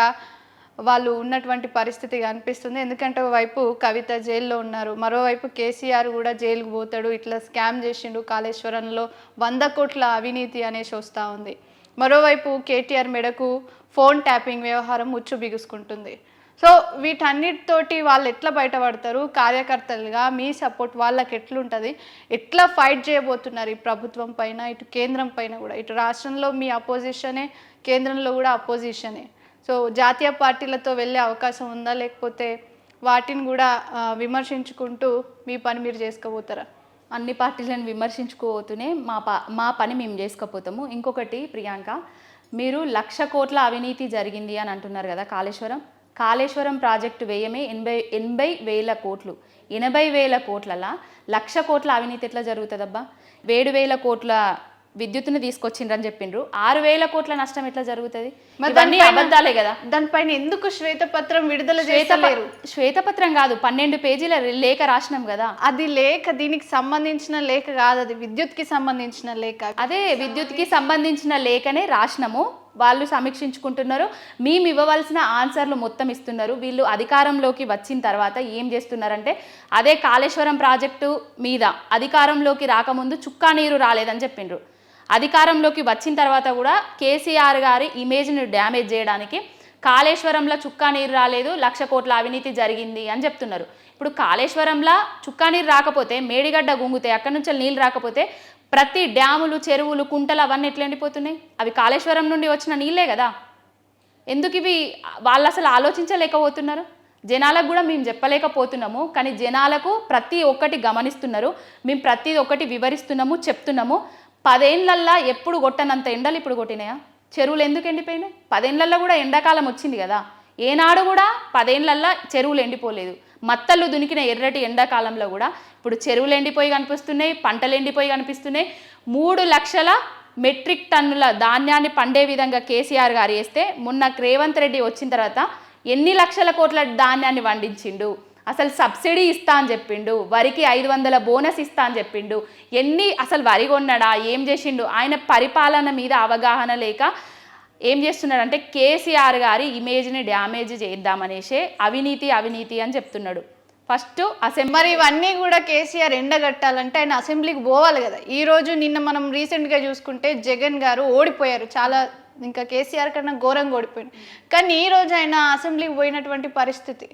వాళ్ళు ఉన్నటువంటి పరిస్థితి కనిపిస్తుంది. ఎందుకంటే ఒకవైపు కవిత జైల్లో ఉన్నారు, మరోవైపు కేసీఆర్ కూడా జైలుకు పోతాడు, ఇట్లా స్కామ్ చేసిండు కాళేశ్వరంలో 100 కోట్ల అవినీతి అనేసి వస్తూ ఉంది. మరోవైపు కేటీఆర్ మెడకు ఫోన్ ట్యాపింగ్ వ్యవహారం ఉచ్చు బిగుసుకుంటుంది. సో వీటన్నిటితోటి వాళ్ళు ఎట్లా బయటపడతారు, కార్యకర్తలుగా మీ సపోర్ట్ వాళ్ళకి ఎట్లుంటుంది, ఎట్లా ఫైట్ చేయబోతున్నారు ఈ ప్రభుత్వం పైన, ఇటు కేంద్రం పైన కూడా, ఇటు రాష్ట్రంలో మీ అపోజిషనే, కేంద్రంలో కూడా అపోజిషనే. సో జాతీయ పార్టీలతో వెళ్ళే అవకాశం ఉందా, లేకపోతే వాటిని కూడా విమర్శించుకుంటూ మీ పని మీరు చేసుకోబోతారా? అన్ని పార్టీలను విమర్శించుకోతూనే మా పని మేము చేసుకోపోతాము. ఇంకొకటి ప్రియాంక, మీరు 1,00,000 కోట్ల అవినీతి జరిగింది అని అంటున్నారు కదా. కాళేశ్వరం ప్రాజెక్టు వ్యయమే 80,000 కోట్లు. 80,000 కోట్లలో 1,00,000 కోట్ల అవినీతి ఎట్లా జరుగుతుందబ్బా? 7,000 కోట్ల విద్యుత్తుని తీసుకొచ్చిండ్రని చెప్పిండ్రు, 6,000 కోట్ల నష్టం ఎట్లా జరుగుతుంది? ఇవన్నీ అబద్ధాలే కదా. దానిపైన ఎందుకు శ్వేతపత్రం విడుదల చేస్తలేరు? శ్వేతపత్రం కాదు, 12 పేజీల లేఖ రాసినాం కదా. అది లేఖ, దీనికి సంబంధించిన లేఖ కాదు, అది విద్యుత్కి సంబంధించిన లేఖ. అదే విద్యుత్కి సంబంధించిన లేఖనే రాసినాము. వాళ్ళు సమీక్షించుకుంటున్నారు, మేము ఇవ్వవలసిన ఆన్సర్లు మొత్తం ఇస్తున్నారు. వీళ్ళు అధికారంలోకి వచ్చిన తర్వాత ఏం చేస్తున్నారంటే, అదే కాళేశ్వరం ప్రాజెక్టు మీద అధికారంలోకి రాకముందు చుక్కా నీరు రాలేదని చెప్పిండ్రు. అధికారంలోకి వచ్చిన తర్వాత కూడా కేసీఆర్ గారి ఇమేజ్ని డ్యామేజ్ చేయడానికి కాళేశ్వరంలో చుక్కా నీరు రాలేదు, 1,00,000 కోట్ల అవినీతి జరిగింది అని చెప్తున్నారు. ఇప్పుడు కాళేశ్వరంలో చుక్కా నీరు రాకపోతే, మేడిగడ్డ గుంగితే, అక్కడి నుంచి నీళ్ళు రాకపోతే ప్రతి డ్యాములు, చెరువులు, కుంటలు అవన్నీ ఎట్లా ఎండిపోతున్నాయి? అవి కాళేశ్వరం నుండి వచ్చిన నీళ్ళే కదా. ఎందుకు ఇవి వాళ్ళు అసలు ఆలోచించలేకపోతున్నారు? జనాలకు కూడా మేము చెప్పలేకపోతున్నాము, కానీ జనాలకు ప్రతి ఒక్కటి గమనిస్తున్నారు. మేము ప్రతి ఒక్కటి వివరిస్తున్నాము, చెప్తున్నాము. 10 ఏళ్ళల్లో ఎప్పుడు కొట్టనంత ఎండలు ఇప్పుడు కొట్టినాయా? చెరువులు ఎందుకు ఎండిపోయినాయి? 10 ఏళ్ళల్లో కూడా ఎండాకాలం వచ్చింది కదా. ఏనాడు కూడా 10 ఏళ్ళల్లో చెరువులు ఎండిపోలేదు. మత్తళ్ళు దునికిన ఎర్రటి ఎండాకాలంలో కూడా ఇప్పుడు చెరువులు ఎండిపోయి కనిపిస్తున్నాయి, పంటలు ఎండిపోయి కనిపిస్తున్నాయి. 3 లక్షల మెట్రిక్ టన్నుల ధాన్యాన్ని పండే విధంగా కేసీఆర్ గారు వేస్తే, మొన్న రేవంత్ రెడ్డి వచ్చిన తర్వాత ఎన్ని లక్షల కోట్ల ధాన్యాన్ని వండించిండు? అసలు సబ్సిడీ ఇస్తా అని చెప్పిండు, వరికి 500 బోనస్ ఇస్తా అని చెప్పిండు. అసలు వరి కొన్నాడా, ఏం చేసిండు? ఆయన పరిపాలన మీద అవగాహన లేక ఏం చేస్తున్నాడంటే కేసీఆర్ గారి ఇమేజ్ని డ్యామేజ్ చేద్దామనేసే అవినీతి అని చెప్తున్నాడు. ఫస్ట్ అసెంబ్లీ మరి ఇవన్నీ కూడా కేసీఆర్ ఎండగట్టాలంటే ఆయన అసెంబ్లీకి పోవాలి కదా. ఈ రోజు నిన్న మనం రీసెంట్గా చూసుకుంటే జగన్ గారు ఓడిపోయారు, చాలా ఇంకా కేసీఆర్ కన్నా ఘోరంగా ఓడిపోయింది. కానీ ఈ రోజు ఆయన అసెంబ్లీకి పోయినటువంటి పరిస్థితి.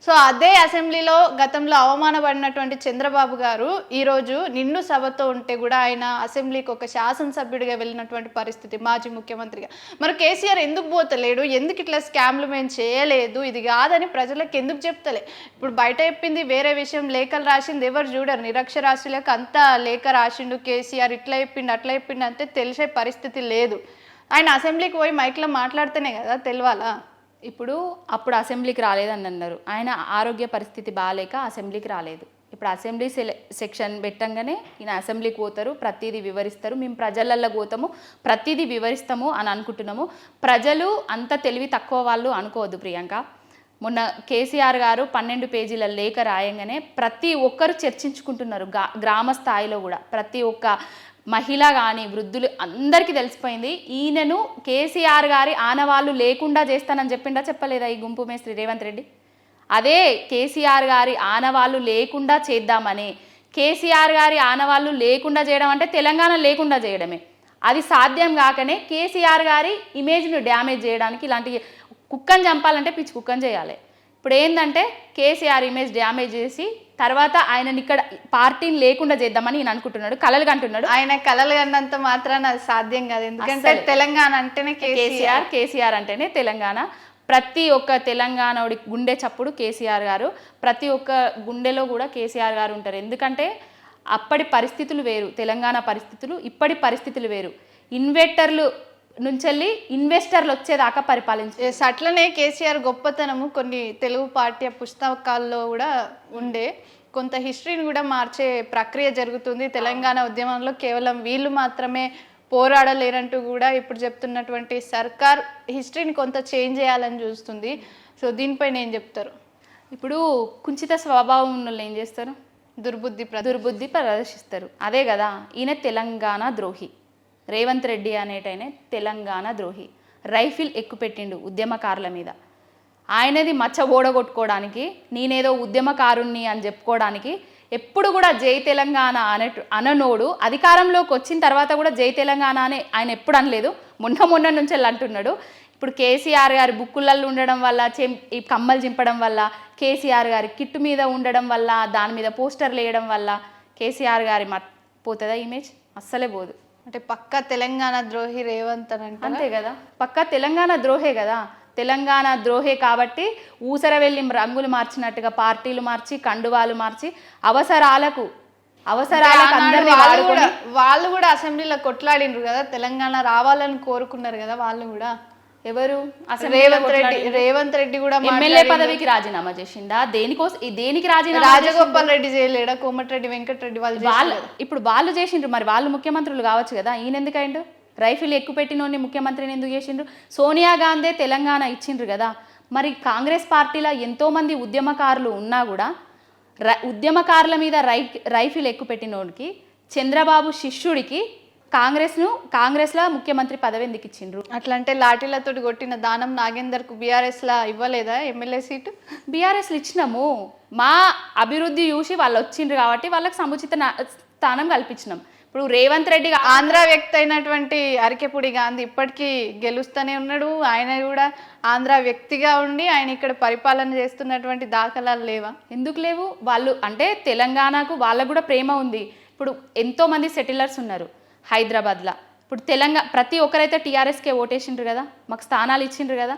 సో అదే అసెంబ్లీలో గతంలో అవమానపడినటువంటి చంద్రబాబు గారు ఈరోజు నిండు సభతో ఉంటే కూడా ఆయన అసెంబ్లీకి ఒక శాసనసభ్యుడిగా వెళ్ళినటువంటి పరిస్థితి, మాజీ ముఖ్యమంత్రిగా. మరి కేసీఆర్ ఎందుకు పోతలేడు, ఎందుకు ఇట్లా స్కామ్లు మేము చేయలేదు, ఇది కాదని ప్రజలకు ఎందుకు చెప్తలే? ఇప్పుడు బయట చెప్పింది వేరే విషయం, లేఖలు రాసింది ఎవరు చూడరు, నిరక్షరాస్యులకు అంతా లేఖ రాసిండు కేసీఆర్, ఇట్లా చెప్పిండు అట్లా చెప్పిండు అంటే తెలిసే పరిస్థితి లేదు. ఆయన అసెంబ్లీకి పోయి మైక్లో మాట్లాడితేనే కదా తెలియాలా. అప్పుడు అసెంబ్లీకి రాలేదని అన్నారు. ఆయన ఆరోగ్య పరిస్థితి బాగాలేక అసెంబ్లీకి రాలేదు. ఇప్పుడు అసెంబ్లీ సెక్షన్ పెట్టంగానే ఈయన అసెంబ్లీకి పోతారు, ప్రతిదీ వివరిస్తారు. మేము ప్రజలల్లో పోతాము, ప్రతిదీ వివరిస్తాము అని అనుకుంటున్నాము. ప్రజలు అంత తెలివి తక్కువ వాళ్ళు అనుకోవద్దు ప్రియాంక. మొన్న కేసీఆర్ గారు 12 పేజీల లేఖ రాయంగానే ప్రతి ఒక్కరు చర్చించుకుంటున్నారు. గ్రామ స్థాయిలో కూడా ప్రతి ఒక్క మహిళ కానీ వృద్ధులు అందరికీ తెలిసిపోయింది, ఈయనను కేసీఆర్ గారి ఆనవాళ్ళు లేకుండా చేస్తానని చెప్పిండా చెప్పలేదా ఈ గుంపు మేస్త్రి రేవంత్ రెడ్డి? అదే కేసీఆర్ గారి ఆనవాళ్ళు లేకుండా చేద్దామని. కేసీఆర్ గారి ఆనవాళ్ళు లేకుండా చేయడం అంటే తెలంగాణ లేకుండా చేయడమే. అది సాధ్యం కాకనే కేసీఆర్ గారి ఇమేజ్ను డ్యామేజ్ చేయడానికి ఇలాంటి కుక్కని చంపాలంటే పిచ్చి కుక్కని చేయాలి. ఇప్పుడు ఏంటంటే కేసీఆర్ ఇమేజ్ డ్యామేజ్ చేసి తర్వాత ఆయనని ఇక్కడ పార్టీని లేకుండా చేద్దామని ఈయన అనుకుంటున్నాడు, కలలు కంటున్నాడు. ఆయన కలలు కన్నంత మాత్రాన అది సాధ్యం కాదు. ఎందుకంటే తెలంగాణ అంటేనే కేసీఆర్ అంటేనే తెలంగాణ. ప్రతి ఒక్క తెలంగాణోడి గుండె చప్పుడు కేసీఆర్ గారు, ప్రతి ఒక్క గుండెలో కూడా కేసీఆర్ గారు ఉంటారు. ఎందుకంటే అప్పటి పరిస్థితులు వేరు, తెలంగాణ పరిస్థితులు ఇప్పటి పరిస్థితులు వేరు. ఇన్వెస్టర్లు నుంచెల్లి ఇన్వెస్టర్లు వచ్చేదాకా పరిపాలించారు. అట్లనే కేసీఆర్ గొప్పతనము కొన్ని తెలుగు పాఠ్య పుస్తకాల్లో కూడా ఉండే కొంత హిస్టరీని కూడా మార్చే ప్రక్రియ జరుగుతుంది. తెలంగాణ ఉద్యమంలో కేవలం వీళ్ళు మాత్రమే పోరాడలేరంటూ కూడా ఇప్పుడు చెప్తున్నటువంటి సర్కార్ హిస్టరీని కొంత చేంజ్ చేయాలని చూస్తుంది. సో దీనిపైన ఏం చెప్తారు? ఇప్పుడు కుంచిత స్వభావం ఉన్న వాళ్ళు ఏం చేస్తారు? దుర్బుద్ధి ప్రదర్శిస్తారు. అదే కదా, ఈయన తెలంగాణ ద్రోహి. రేవంత్ రెడ్డి అనేటైనే తెలంగాణ ద్రోహి. రైఫిల్ ఎక్కుపెట్టిండు ఉద్యమకారుల మీద. ఆయనది మచ్చ ఓడగొట్టుకోవడానికి, నేనేదో ఉద్యమకారుణ్ణి అని చెప్పుకోవడానికి ఎప్పుడు కూడా జై తెలంగాణ అననోడు అధికారంలోకి వచ్చిన తర్వాత కూడా జై తెలంగాణ అని ఆయన ఎప్పుడు అనలేదు. మొన్న నుంచి అంటున్నాడు. ఇప్పుడు కేసీఆర్ గారి బుక్కులలో ఉండడం వల్ల, ఈ కమ్మలు చింపడం వల్ల, కేసీఆర్ గారి కిట్టు మీద ఉండడం వల్ల, దాని మీద పోస్టర్లు వేయడం వల్ల కేసీఆర్ గారి పోతుందా ఇమేజ్? అస్సలే పోదు. అంటే పక్కా తెలంగాణ ద్రోహి రేవంత్ అని అంటే అంతే కదా, పక్కా తెలంగాణ ద్రోహే కదా. తెలంగాణ ద్రోహే కాబట్టి ఊసర వెళ్ళి రంగులు మార్చినట్టుగా పార్టీలు మార్చి, కండువాలు మార్చి అవసరాలకు అందరినీ వాళ్ళు కూడా అసెంబ్లీలో కొట్లాడినరు కదా, తెలంగాణ రావాలని కోరుకున్నారు కదా వాళ్ళు కూడా. ఎవరు? అసలు రేవంత్ రెడ్డి కూడా ఎమ్మెల్యే పదవికి రాజీనామా చేసిందా? దేనికి రాజీనామా? రాజగోపాల్ రెడ్డి చేయలేడా? కోమటిరెడ్డి వెంకటరెడ్డి వాళ్ళు ఇప్పుడు వాళ్ళు చేసిండ్రు, మరి వాళ్ళు ముఖ్యమంత్రులు కావచ్చు కదా. ఈయన ఎందుకైండు? రైఫిల్ ఎక్కువ పెట్టినోని ముఖ్యమంత్రిని ఎందుకు చేసిండ్రు? సోనియా గాంధీ తెలంగాణ ఇచ్చిండ్రు కదా. మరి కాంగ్రెస్ పార్టీలో ఎంతోమంది ఉద్యమకారులు ఉన్నా కూడా ఉద్యమకారుల మీద రైఫిల్ ఎక్కువ పెట్టినోడికి, చంద్రబాబు శిష్యుడికి కాంగ్రెస్లో ముఖ్యమంత్రి పదవి ఎందుకు ఇచ్చిండ్రు? అట్లా అంటే లాఠీలతో కొట్టిన దానం నాగేందర్కు బీఆర్ఎస్లా ఇవ్వలేదా ఎమ్మెల్యే సీటు? బీఆర్ఎస్లు ఇచ్చినాము, మా అభివృద్ధి చూసి వాళ్ళు వచ్చిండ్రు కాబట్టి వాళ్ళకి సముచిత స్థానం కల్పించినాం. ఇప్పుడు రేవంత్ రెడ్డి ఆంధ్ర వ్యక్తి అయినటువంటి అరికెపూడి గాంధీ ఇప్పటికీ గెలుస్తూనే ఉన్నాడు. ఆయన కూడా ఆంధ్ర వ్యక్తిగా ఉండి ఆయన ఇక్కడ పరిపాలన చేస్తున్నటువంటి దాఖలాలు లేవా? ఎందుకు లేవు? వాళ్ళు అంటే తెలంగాణకు వాళ్ళకు కూడా ప్రేమ ఉంది. ఇప్పుడు ఎంతోమంది సెటిలర్స్ ఉన్నారు హైదరాబాద్లో. ఇప్పుడు ప్రతి ఒక్కరైతే టీఆర్ఎస్కే ఓటేసిండ్రు కదా, మాకు స్థానాలు ఇచ్చిండ్రు కదా.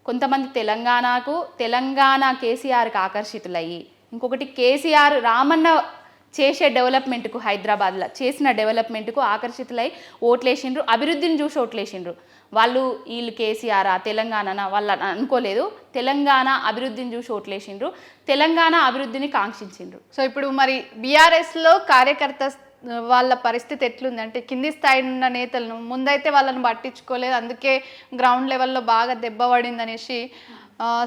కొంతమంది తెలంగాణ కేసీఆర్కి ఆకర్షితులయ్యి, ఇంకొకటి కేసీఆర్ రామన్న చేసే డెవలప్మెంట్కు, హైదరాబాద్లో చేసిన డెవలప్మెంట్కు ఆకర్షితులై ఓట్లేసిండ్రు, అభివృద్ధిని చూసి ఓట్లేసిండ్రు. వీళ్ళు కేసీఆరా తెలంగాణనా వాళ్ళు అనుకోలేదు, తెలంగాణ అభివృద్ధిని చూసి ఓట్లేసిండ్రు, తెలంగాణ అభివృద్ధిని కాంక్షించిండ్రు. సో ఇప్పుడు మరి బీఆర్ఎస్లో కార్యకర్త వాళ్ళ పరిస్థితి ఎట్లుంది అంటే, కింది స్థాయి ఉన్న నేతలను ముందైతే వాళ్ళని పట్టించుకోలేదు, అందుకే గ్రౌండ్ లెవెల్లో బాగా దెబ్బ పడింది అనేసి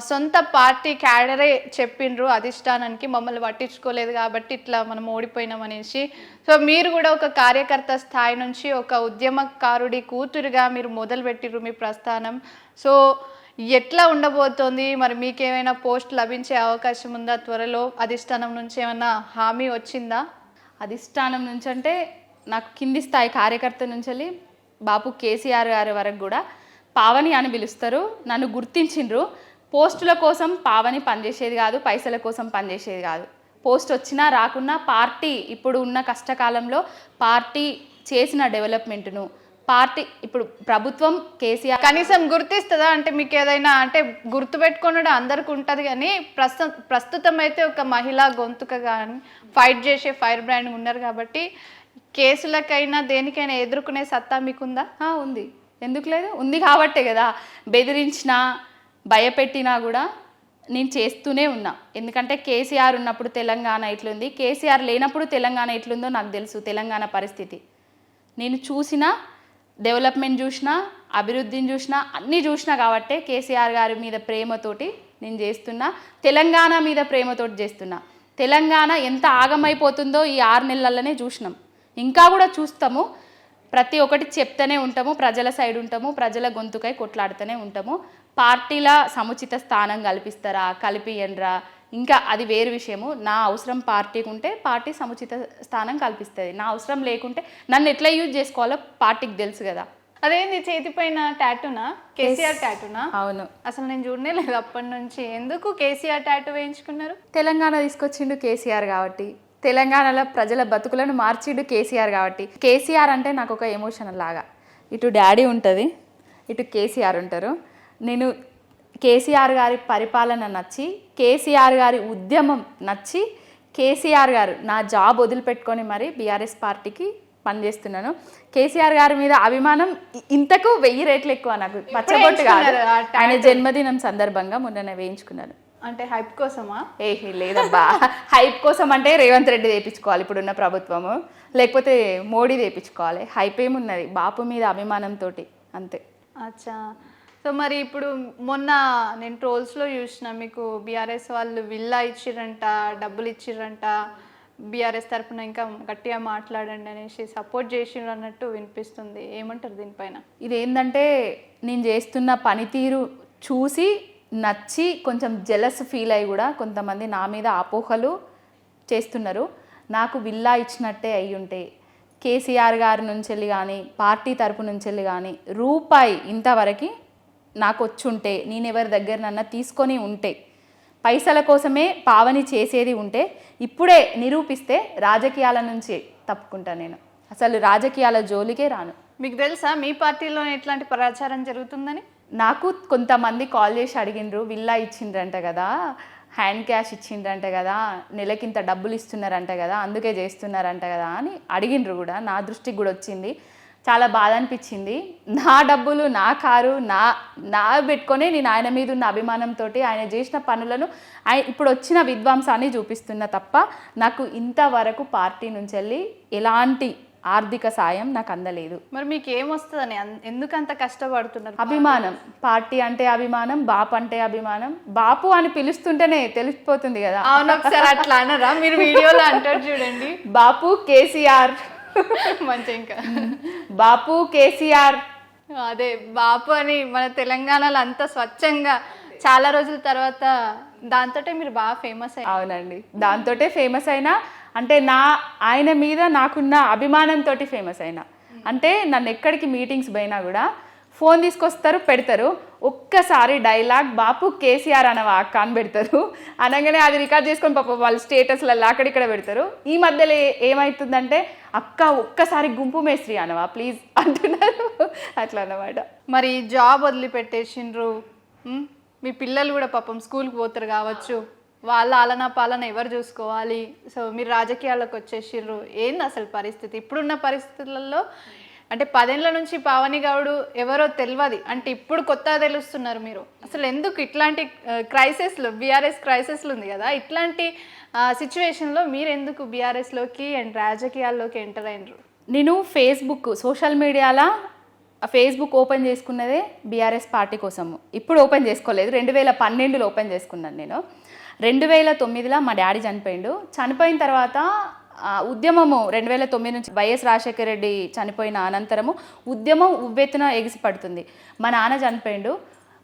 సొంత పార్టీ క్యాడరే చెప్పిండ్రు అధిష్టానానికి, మమ్మల్ని పట్టించుకోలేదు కాబట్టి ఇట్లా మనం ఓడిపోయినాం అనేసి. సో మీరు కూడా ఒక కార్యకర్త స్థాయి నుంచి ఒక ఉద్యమకారుడి కూతురుగా మీరు మొదలుపెట్టిర్రు మీ ప్రస్థానం. సో ఎట్లా ఉండబోతోంది? మరి మీకేమైనా పోస్ట్ లభించే అవకాశం ఉందా త్వరలో? అధిష్టానం నుంచి ఏమైనా హామీ వచ్చిందా? అధిష్టానం నుంచి అంటే నాకు కింది స్థాయి కార్యకర్త నుంచి వెళ్ళి బాపు కేసీఆర్ గారి వరకు కూడా పావని అని పిలుస్తారు. నన్ను గుర్తించిండ్రు. పోస్టుల కోసం పావని పనిచేసేది కాదు, పైసల కోసం పనిచేసేది కాదు. పోస్ట్ వచ్చినా రాకున్నా పార్టీ ఇప్పుడు ఉన్న కష్టకాలంలో పార్టీ చేసిన డెవలప్మెంట్ను, పార్టీ ఇప్పుడు ప్రభుత్వం కేసీఆర్ కనీసం గుర్తిస్తుందా? అంటే మీకు ఏదైనా అంటే గుర్తుపెట్టుకున్నది అందరికి ఉంటుంది, కానీ ప్రస్తుతం అయితే ఒక మహిళా గొంతుక కానీ ఫైట్ చేసే ఫైర్ బ్రాండ్ ఉన్నారు కాబట్టి కేసులకైనా దేనికైనా ఎదుర్కొనే సత్తా మీకుందా? ఉంది, ఎందుకు లేదు? ఉంది కాబట్టే కదా బెదిరించినా భయపెట్టినా కూడా నేను చేస్తూనే ఉన్నా. ఎందుకంటే కేసీఆర్ ఉన్నప్పుడు తెలంగాణ ఎట్లుంది, కేసీఆర్ లేనప్పుడు తెలంగాణ ఎట్లుందో నాకు తెలుసు. తెలంగాణ పరిస్థితి నేను చూసిన, డెవలప్మెంట్ చూసినా, అభివృద్ధిని చూసినా, అన్నీ చూసినా కాబట్టే కేసీఆర్ గారి మీద ప్రేమతోటి నేను చేస్తున్నా, తెలంగాణ మీద ప్రేమతోటి చేస్తున్నా. తెలంగాణ ఎంత ఆగమైపోతుందో ఈ 6 నెలలనే చూసినాం, ఇంకా కూడా చూస్తాము. ప్రతి ఒక్కటి చెప్తూనే ఉంటాము, ప్రజల సైడ్ ఉంటాము, ప్రజల గొంతుకై కొట్లాడుతూనే ఉంటాము. పార్టీల సముచిత స్థానం కల్పిస్తారా, కలిపియండ్రా, ఇంకా అది వేరు విషయము. నా అవసరం పార్టీకి ఉంటే పార్టీ సముచిత స్థానం కల్పిస్తుంది. నా అవసరం లేకుంటే నన్ను ఎట్లా యూజ్ చేసుకోవాలో పార్టీకి తెలుసు కదా. అదేంది చేతి పైన టాటూనా? కేసీఆర్ టాటూనా? అవును. అసలు నేను చూడనే లేదు అప్పటి నుంచి. ఎందుకు కేసీఆర్ టాటూ వేయించుకున్నారు? తెలంగాణ తీసుకొచ్చిండు కేసీఆర్ కాబట్టి, తెలంగాణలో ప్రజల బతుకులను మార్చిండు కేసీఆర్ కాబట్టి. కేసీఆర్ అంటే నాకు ఒక ఎమోషనల్ లాగా. ఇటు డాడీ ఉంటుంది, ఇటు కేసీఆర్ ఉంటారు. నేను కేసీఆర్ గారి పరిపాలన నచ్చి, కేసీఆర్ గారి ఉద్యమం నచ్చి, కేసీఆర్ గారు నా జాబ్ వదిలిపెట్టుకొని మరి బీఆర్ఎస్ పార్టీకి పనిచేస్తున్నాను. కేసీఆర్ గారి మీద అభిమానం ఇంతకు 1000 రెట్లు ఎక్కువ. నాకు పచ్చబొట్టు కాదు, ఆయన జన్మదినం సందర్భంగా మొన్న వేయించుకున్నాను. అంటే హైప్ కోసమా? లేదబ్బా, హైప్ కోసం అంటే రేవంత్ రెడ్డి తెప్పించుకోవాలి ఇప్పుడున్న ప్రభుత్వము, లేకపోతే మోడీ తెప్పించుకోవాలి. హైప్ ఏమున్నది, బాపు మీద అభిమానంతో అంతే. అచ్చా. సో మరి ఇప్పుడు మొన్న నేను ట్రోల్స్లో చూసిన, మీకు బీఆర్ఎస్ వాళ్ళు విల్లా ఇచ్చిర్రంట, డబ్బులు ఇచ్చిర్రంట, బీఆర్ఎస్ తరఫున ఇంకా గట్టిగా మాట్లాడండి అనేసి సపోర్ట్ చేసిండ్రు అన్నట్టు వినిపిస్తుంది. ఏమంటారు దీనిపైన? ఇదేంటంటే నేను చేస్తున్న పనితీరు చూసి నచ్చి కొంచెం జెలస్ ఫీల్ అయ్యి కూడా కొంతమంది నా మీద అపోహలు చేస్తున్నారు. నాకు విల్లా ఇచ్చినట్టే అయ్యి ఉంటే కేసీఆర్ గారి నుంచి వెళ్ళి కానీ పార్టీ తరపు నుంచి వెళ్ళి కానీ రూపాయి ఇంతవరకు నాకు వచ్చుంటే, నేను ఎవరి దగ్గర నన్న తీసుకొని ఉంటే, పైసల కోసమే పావని చేసేది ఉంటే ఇప్పుడే నిరూపిస్తే రాజకీయాల నుంచి తప్పుకుంటా. నేను అసలు రాజకీయాల జోలికే రాను. మీకు తెలుసా మీ పార్టీలో ఎట్లాంటి ప్రచారం జరుగుతుందని? నాకు కొంతమంది కాల్ చేసి అడిగిండ్రు, విల్లా ఇచ్చిండ్రంట కదా, హ్యాండ్ క్యాష్ ఇచ్చిండ్రంట కదా, నెలకింత డబ్బులు ఇస్తున్నారంట కదా, అందుకే చేస్తున్నారంట కదా అని అడిగిండ్రు కూడా. నా దృష్టికి కూడా వచ్చింది, చాలా బాధ అనిపించింది. నా డబ్బులు, నా కారు, నా పెట్టుకొని నేను ఆయన మీద ఉన్న అభిమానంతో ఆయన చేసిన పనులను ఇప్పుడు వచ్చిన విధ్వంసాన్ని చూపిస్తున్నా తప్ప నాకు ఇంతవరకు పార్టీ నుంచి వెళ్ళి ఎలాంటి ఆర్థిక సాయం నాకు అందలేదు. మరి మీకు ఏమొస్తుందని ఎందుకంత కష్టపడుతున్నారు? అభిమానం, పార్టీ అంటే అభిమానం, బాపు అంటే అభిమానం. బాపు అని పిలుస్తుంటేనే తెలిసిపోతుంది కదా. అవును, ఒకసారి అట్లా అనరా మీరు? వీడియోలో అంటారు చూడండి, బాపు కేసీఆర్. మంచి ఇంకా బాపు కేసీఆర్, అదే బాపు అని మన తెలంగాణలో అంతా స్వచ్ఛంగా చాలా రోజుల తర్వాత దాంతోటే మీరు బాగా ఫేమస్ అయ్యారు. అవునండి, దాంతోటే ఫేమస్ అయినా. అంటే ఆయన మీద నాకున్న అభిమానంతో ఫేమస్ అయినా. అంటే నన్ను ఎక్కడికి మీటింగ్స్ పోయినా కూడా ఫోన్ తీసుకొస్తారు, పెడతారు. ఒక్కసారి డైలాగ్ బాపు కేసీఆర్ అనవా అక్క అని పెడతారు. అనగానే అది రికార్డ్ చేసుకొని పాప వాళ్ళు స్టేటస్లలో అక్కడిక్కడ పెడతారు. ఈ మధ్యలో ఏమవుతుందంటే అక్క ఒక్కసారి గుంపు మేస్త్రి అనవా ప్లీజ్ అంటున్నారు. అట్లా అన్నమాట. మరి జాబ్ వదిలిపెట్టేసిండ్రు, మీ పిల్లలు కూడా పాపం స్కూల్కి పోతారు కావచ్చు, వాళ్ళ ఆలనా పాలన ఎవరు చూసుకోవాలి? సో మీరు రాజకీయాల్లోకి వచ్చేసిర్రు, ఏంది అసలు పరిస్థితి ఇప్పుడున్న పరిస్థితులలో? అంటే 10 ఏళ్ల నుంచి పావని గౌడ్ ఎవరో తెలియదు అంటే ఇప్పుడు కొత్తగా తెలుస్తున్నారు మీరు. అసలు ఎందుకు ఇట్లాంటి క్రైసిస్లో, బీఆర్ఎస్ క్రైసిస్లో ఉంది కదా, ఇట్లాంటి సిచ్యువేషన్లో మీరు ఎందుకు బీఆర్ఎస్లోకి అండ్ రాజకీయాల్లోకి ఎంటర్ అయినరు? నేను సోషల్ మీడియాలో ఫేస్బుక్ ఓపెన్ చేసుకున్నదే బీఆర్ఎస్ పార్టీ కోసము. ఇప్పుడు ఓపెన్ చేసుకోలేదు, 2012లో ఓపెన్ చేసుకున్నాను నేను. 2009లో మా డాడీ చనిపోయిండు. చనిపోయిన తర్వాత ఉద్యమము 2009 నుంచి వైఎస్ రాజశేఖర రెడ్డి చనిపోయిన అనంతరము ఉద్యమం ఉవ్వెత్తున ఎగిసి పడుతుంది. మా నాన్న చనిపోయిండు,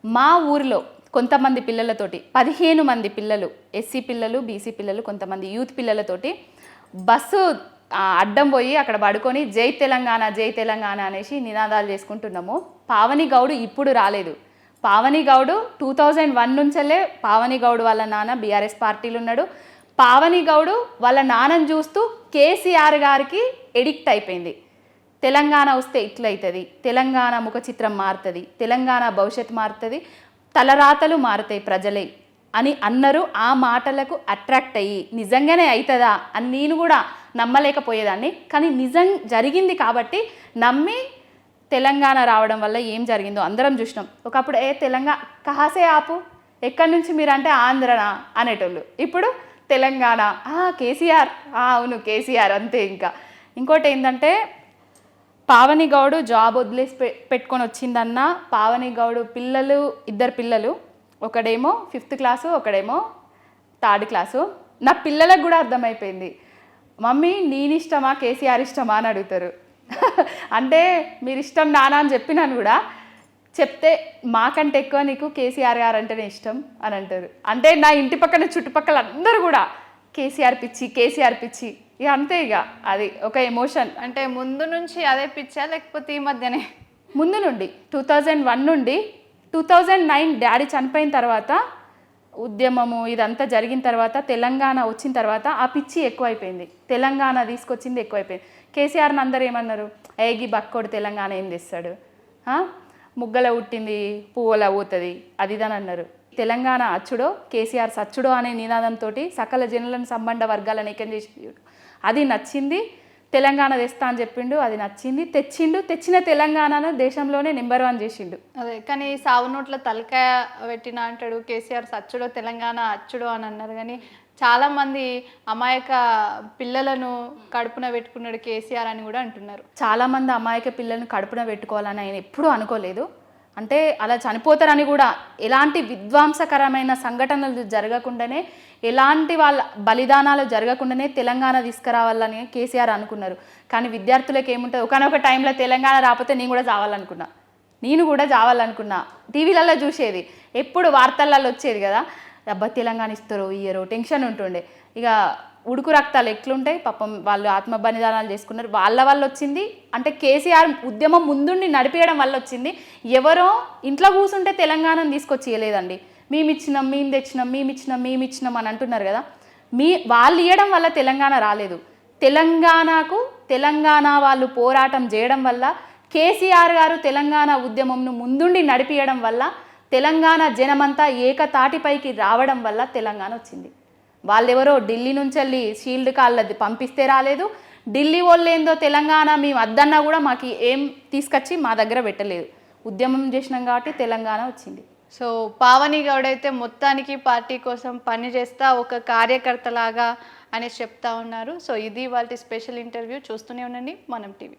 మా ఊరిలో కొంతమంది పిల్లలతోటి 15 మంది పిల్లలు, ఎస్సీ పిల్లలు, బీసీ పిల్లలు, కొంతమంది యూత్ పిల్లలతోటి బస్సు అడ్డం పోయి అక్కడ పడుకొని జై తెలంగాణ జై తెలంగాణ అనేసి నినాదాలు చేసుకుంటున్నాము. పావని గౌడ్ ఇప్పుడు రాలేదు. పావని గౌడ్ 2001 నుంచెల్లే పావని గౌడ్ వాళ్ళ నాన్న బీఆర్ఎస్ పార్టీలు ఉన్నాడు. పావని గౌడ్ వాళ్ళ నాన్నని చూస్తూ కేసీఆర్ గారికి ఎడిక్ట్ అయిపోయింది. తెలంగాణ వస్తే ఇట్లయితుంది, తెలంగాణ ముఖ చిత్రం మారుతుంది, తెలంగాణ భవిష్యత్తు మారుతుంది, తలరాతలు మారుతాయి ప్రజలే అని అన్నారు. ఆ మాటలకు అట్రాక్ట్ అయ్యి నిజంగానే అవుతుందా అని నేను కూడా నమ్మలేకపోయేదాన్ని. కానీ నిజం జరిగింది కాబట్టి నమ్మి తెలంగాణ రావడం వల్ల ఏం జరిగిందో అందరం చూసినాం. ఒకప్పుడు తెలంగాణ కహాసే ఆపు, ఎక్కడి నుంచి మీరంటే ఆంధ్రనా అనేటోళ్ళు. ఇప్పుడు తెలంగాణ కేసీఆర్, అవును కేసీఆర్ అంతే. ఇంకోటి ఏంటంటే పావని గౌడ్ జాబ్ వదిలేసి పెట్టుకొని వచ్చిందన్న పావని గౌడ్ పిల్లలు, 2 పిల్లలు, ఒకడేమో 5th క్లాసు, ఒకడేమో 3rd క్లాసు. నా పిల్లలకు కూడా అర్థమైపోయింది, మమ్మీ నేను ఇష్టమా కేసీఆర్ ఇష్టమా అని అడుగుతారు. అంటే మీరు ఇష్టం నాన్న అని చెప్పినాను కూడా, చెప్తే మాకంటే ఎక్కువ నీకు కేసీఆర్ గారు అంటేనే ఇష్టం అని అంటారు. అంటే నా ఇంటి పక్కన చుట్టుపక్కల అందరూ కూడా కేసీఆర్ పిచ్చి, కేసీఆర్ పిచ్చి, ఇక అంతే. ఇక అది ఒక ఎమోషన్. అంటే ముందు నుంచి అదే పిచ్చా లేకపోతే ఈ మధ్యనే? ముందు నుండి 2001 నుండి 2009 డాడీ చనిపోయిన తర్వాత ఉద్యమము ఇదంతా జరిగిన తర్వాత తెలంగాణ వచ్చిన తర్వాత ఆ పిచ్చి ఎక్కువైపోయింది. తెలంగాణ తీసుకొచ్చింది ఎక్కువైపోయింది. కేసీఆర్ని అందరూ ఏమన్నారు, ఏగి బక్కోడు తెలంగాణ ఏం తెస్తాడు, ముగ్గల పుట్టింది పువ్వుల పోతుంది అది ఇదని అన్నారు. తెలంగాణ అచ్చుడో కేసీఆర్ సచ్చుడో అనే నినాదంతో సకల జనులను సంబంధ వర్గాలను ఏకం చేసి అది నచ్చింది. తెలంగాణ తెస్తా అని చెప్పిండు, అది నచ్చింది, తెచ్చిండు. తెచ్చిన తెలంగాణను దేశంలోనే నెంబర్ 1 చేసిండు. అదే, కానీ సావు నోట్ల తలకాయ పెట్టిన అంటాడు కేసీఆర్ సచ్చుడో తెలంగాణ అచ్చుడో అని అన్నారు. కానీ చాలామంది అమాయక పిల్లలను కడుపున పెట్టుకున్నాడు కేసీఆర్ అని కూడా అంటున్నారు. చాలామంది అమాయక పిల్లలను కడుపున పెట్టుకోవాలని ఆయన ఎప్పుడూ అనుకోలేదు. అంటే అలా చనిపోతారని కూడా, ఎలాంటి విధ్వంసకరమైన సంఘటనలు జరగకుండానే, ఎలాంటి వాళ్ళ బలిదానాలు జరగకుండానే తెలంగాణ తీసుకురావాలని కేసీఆర్ అనుకున్నారు. కానీ విద్యార్థులకు ఏముంటుంది, ఒకనొక టైంలో తెలంగాణ రాకపోతే నేను కూడా చావాలనుకున్నా. టీవీలలో చూసేది, ఎప్పుడు వార్తలలో వచ్చేది కదా, అబ్బా తెలంగాణ ఇస్తారో ఇయ్యరో టెన్షన్ ఉంటుండే. ఇక ఉడుకు రక్తాలు ఎట్లుంటాయి పాపం, వాళ్ళు ఆత్మ బలిదానాలు చేసుకున్నారు. వాళ్ళ వల్ల వచ్చింది అంటే కేసీఆర్ ఉద్యమం ముందుండి నడిపేయడం వల్ల వచ్చింది. ఎవరో ఇంట్లో కూర్చుంటే తెలంగాణను తీసుకొచ్చి ఇవ్వలేదండి. మేమిచ్చినాం, మేము తెచ్చినాం, మేమిచ్చినాం అని అంటున్నారు కదా. వాళ్ళు ఇవ్వడం వల్ల తెలంగాణ రాలేదు. తెలంగాణ వాళ్ళు పోరాటం చేయడం వల్ల, కేసీఆర్ గారు తెలంగాణ ఉద్యమంను ముందుండి నడిపియడం వల్ల, తెలంగాణ జనమంతా ఏకతాటిపైకి రావడం వల్ల తెలంగాణ వచ్చింది. వాళ్ళెవరో ఢిల్లీ నుంచి వెళ్ళి షీల్డ్ కాళ్ళది పంపిస్తే రాలేదు. ఢిల్లీ వాళ్ళు ఏందో తెలంగాణ మేము అద్దన్నా కూడా మాకు ఏం తీసుకొచ్చి మా దగ్గర పెట్టలేదు. ఉద్యమం చేసినాం కాబట్టి తెలంగాణ వచ్చింది. సో పావని గౌడ్ అయితే మొత్తానికి పార్టీ కోసం పని చేస్తా ఒక కార్యకర్తలాగా అనేసి చెప్తా ఉన్నారు. సో ఇది వాళ్ళ స్పెషల్ ఇంటర్వ్యూ. చూస్తూనే ఉండండి మనం టీవీ.